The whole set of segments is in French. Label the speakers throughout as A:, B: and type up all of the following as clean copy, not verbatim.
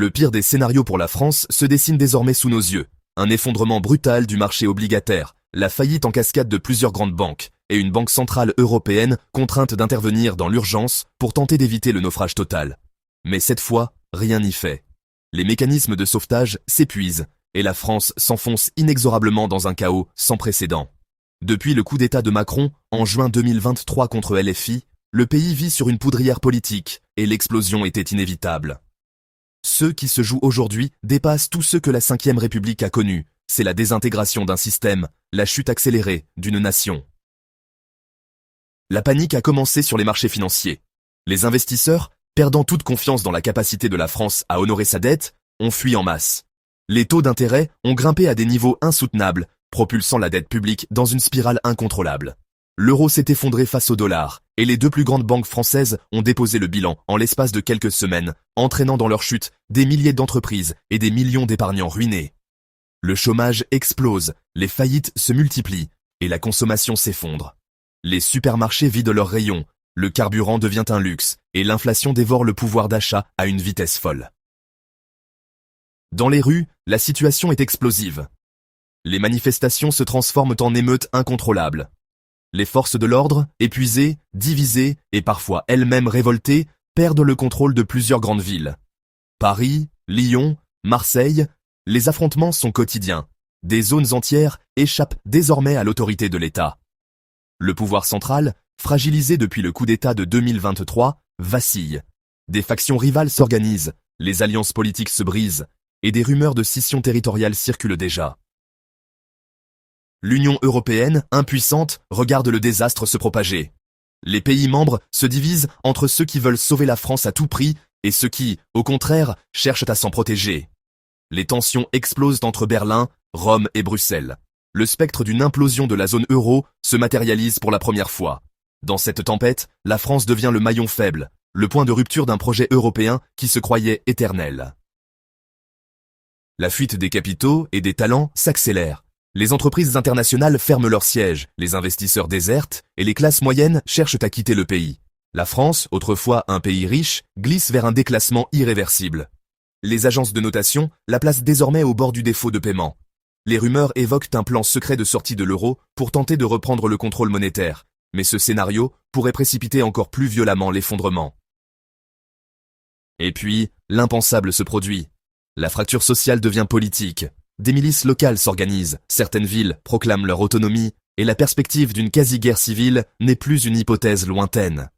A: Le pire des scénarios pour la France se dessine désormais sous nos yeux. Un effondrement brutal du marché obligataire, la faillite en cascade de plusieurs grandes banques, et une banque centrale européenne contrainte d'intervenir dans l'urgence pour tenter d'éviter le naufrage total. Mais cette fois, rien n'y fait. Les mécanismes de sauvetage s'épuisent, et la France s'enfonce inexorablement dans un chaos sans précédent. Depuis le coup d'État de Macron, en juin 2023 contre LFI, le pays vit sur une poudrière politique, et l'explosion était inévitable. Ceux qui se jouent aujourd'hui dépassent tous ceux que la Ve République a connus. C'est la désintégration d'un système, la chute accélérée d'une nation. La panique a commencé sur les marchés financiers. Les investisseurs, perdant toute confiance dans la capacité de la France à honorer sa dette, ont fui en masse. Les taux d'intérêt ont grimpé à des niveaux insoutenables, propulsant la dette publique dans une spirale incontrôlable. L'euro s'est effondré face au dollar, et les deux plus grandes banques françaises ont déposé le bilan en l'espace de quelques semaines, entraînant dans leur chute des milliers d'entreprises et des millions d'épargnants ruinés. Le chômage explose, les faillites se multiplient, et la consommation s'effondre. Les supermarchés vident leurs rayons, le carburant devient un luxe, et l'inflation dévore le pouvoir d'achat à une vitesse folle. Dans les rues, la situation est explosive. Les manifestations se transforment en émeutes incontrôlables. Les forces de l'ordre, épuisées, divisées et parfois elles-mêmes révoltées, perdent le contrôle de plusieurs grandes villes. Paris, Lyon, Marseille, les affrontements sont quotidiens. Des zones entières échappent désormais à l'autorité de l'État. Le pouvoir central, fragilisé depuis le coup d'État de 2023, vacille. Des factions rivales s'organisent, les alliances politiques se brisent, et des rumeurs de scission territoriale circulent déjà. L'Union européenne, impuissante, regarde le désastre se propager. Les pays membres se divisent entre ceux qui veulent sauver la France à tout prix et ceux qui, au contraire, cherchent à s'en protéger. Les tensions explosent entre Berlin, Rome et Bruxelles. Le spectre d'une implosion de la zone euro se matérialise pour la première fois. Dans cette tempête, la France devient le maillon faible, le point de rupture d'un projet européen qui se croyait éternel. La fuite des capitaux et des talents s'accélère. Les entreprises internationales ferment leurs sièges, les investisseurs désertent et les classes moyennes cherchent à quitter le pays. La France, autrefois un pays riche, glisse vers un déclassement irréversible. Les agences de notation la placent désormais au bord du défaut de paiement. Les rumeurs évoquent un plan secret de sortie de l'euro pour tenter de reprendre le contrôle monétaire, mais ce scénario pourrait précipiter encore plus violemment l'effondrement. Et puis, l'impensable se produit. La fracture sociale devient politique. Des milices locales s'organisent, certaines villes proclament leur autonomie, et la perspective d'une quasi-guerre civile n'est plus une hypothèse lointaine.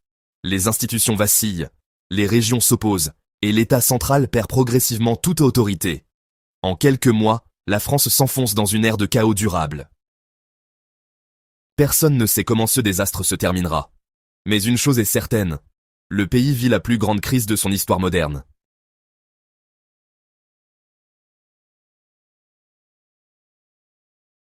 A: Les institutions vacillent, les régions s'opposent, et l'État central perd progressivement toute autorité. En quelques mois, la France s'enfonce dans une ère de chaos durable. Personne ne sait comment ce désastre se terminera. Mais une chose est certaine, le pays vit la plus grande crise de son histoire moderne.